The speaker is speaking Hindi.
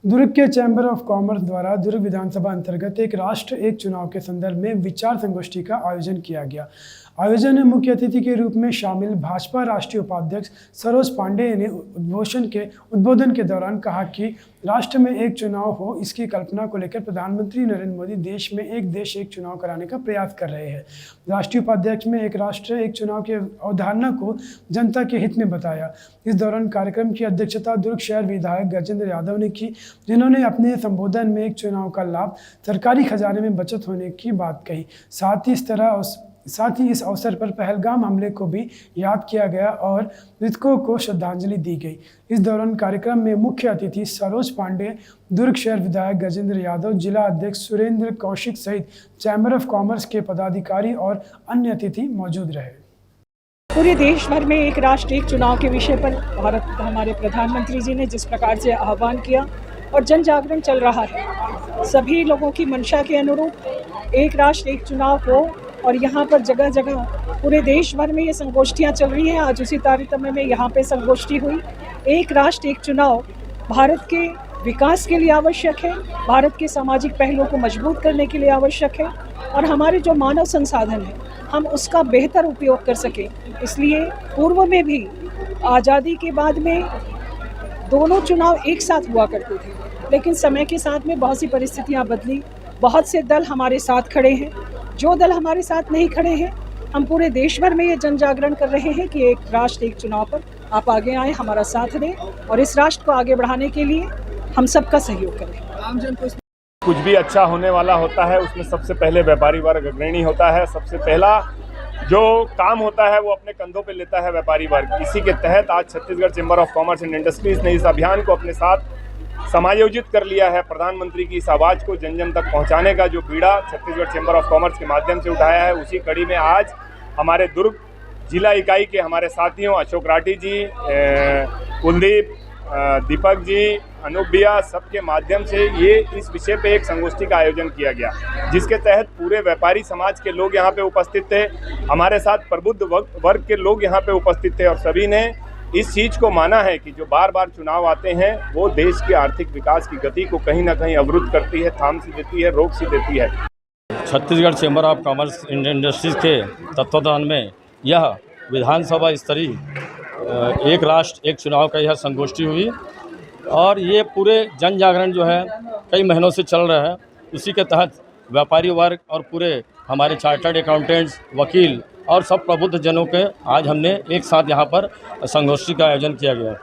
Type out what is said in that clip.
दुर्ग के चैम्बर ऑफ कॉमर्स द्वारा दुर्ग विधानसभा अंतर्गत एक राष्ट्र एक चुनाव के संदर्भ में विचार संगोष्ठी का आयोजन किया गया। आयोजन में मुख्य अतिथि के रूप में शामिल भाजपा राष्ट्रीय उपाध्यक्ष सरोज पांडेय ने उद्बोधन के दौरान कहा कि राष्ट्र में एक चुनाव हो, इसकी कल्पना को लेकर प्रधानमंत्री नरेंद्र मोदी देश में एक देश एक चुनाव कराने का प्रयास कर रहे हैं। राष्ट्रीय उपाध्यक्ष में एक राष्ट्र एक चुनाव की अवधारणा को जनता के हित में बताया। इस दौरान कार्यक्रम की अध्यक्षता दुर्ग शहर विधायक गजेंद्र यादव ने की, जिन्होंने अपने संबोधन में एक चुनाव का लाभ सरकारी खजाने में बचत होने की बात कही। साथ ही इस अवसर पर पहलगाम हमले को भी याद किया गया और मृतकों को श्रद्धांजलि दी गई। इस दौरान कार्यक्रम में मुख्य अतिथि सरोज पांडेय, दुर्ग शहर विधायक गजेंद्र यादव, जिला अध्यक्ष सुरेंद्र कौशिक सहित चैम्बर ऑफ कॉमर्स के पदाधिकारी और अन्य अतिथि मौजूद रहे। पूरे देश भर में एक राष्ट्र एक चुनाव के विषय पर हमारे प्रधानमंत्री जी ने जिस प्रकार से आह्वान किया और जन जागरण चल रहा है, सभी लोगों की मंशा के अनुरूप एक राष्ट्र एक चुनाव हो और यहाँ पर जगह जगह पूरे देश भर में ये संगोष्ठियाँ चल रही हैं। आज उसी तारतम्य में यहाँ पे संगोष्ठी हुई। एक राष्ट्र एक चुनाव भारत के विकास के लिए आवश्यक है, भारत के सामाजिक पहलुओं को मजबूत करने के लिए आवश्यक है और हमारे जो मानव संसाधन है हम उसका बेहतर उपयोग कर सकें। इसलिए पूर्व में भी आज़ादी के बाद में दोनों चुनाव एक साथ हुआ करते थे, लेकिन समय के साथ में बहुत सी परिस्थितियां बदली। बहुत से दल हमारे साथ खड़े हैं, जो दल हमारे साथ नहीं खड़े हैं, हम पूरे देश भर में ये जन जागरण कर रहे हैं कि एक राष्ट्र एक चुनाव पर आप आगे आएँ, हमारा साथ दें और इस राष्ट्र को आगे बढ़ाने के लिए हम सबका सहयोग करें। कुछ भी अच्छा होने वाला होता है उसमें सबसे पहले व्यापारी वर्ग अग्रणी होता है। सबसे पहला जो काम होता है वो अपने कंधों पे लेता है व्यापारी वर्ग। इसी के तहत आज Chhattisgarh chamber of commerce and industries ने इस अभियान को अपने साथ समायोजित कर लिया है। प्रधानमंत्री की इस आवाज़ को जन जन तक पहुंचाने का जो बीड़ा छत्तीसगढ़ चैम्बर ऑफ कॉमर्स के माध्यम से उठाया है, उसी कड़ी में आज हमारे दुर्ग जिला इकाई के हमारे साथियों अशोक राठी जी, कुलदीप, दीपक जी, अनूप भैया, सबके माध्यम से ये इस विषय पे एक संगोष्ठी का आयोजन किया गया, जिसके तहत पूरे व्यापारी समाज के लोग यहाँ पे उपस्थित थे। हमारे साथ प्रबुद्ध वर्ग के लोग यहाँ पे उपस्थित थे और सभी ने इस चीज़ को माना है कि जो बार बार चुनाव आते हैं वो देश के आर्थिक विकास की गति को कहीं ना कहीं अवरुद्ध करती है, थाम सी देती है, रोक सी देती है। Chhattisgarh chamber of commerce and industries के तत्वावधान में यह विधानसभा स्तरीय एक राष्ट्र एक चुनाव का यह संगोष्ठी हुई और ये पूरे जन जागरण जो है कई महीनों से चल रहा है। उसी के तहत व्यापारी वर्ग और पूरे हमारे चार्टर्ड अकाउंटेंट्स, वकील और सब प्रबुद्ध जनों के आज हमने एक साथ यहाँ पर संगोष्ठी का आयोजन किया गया।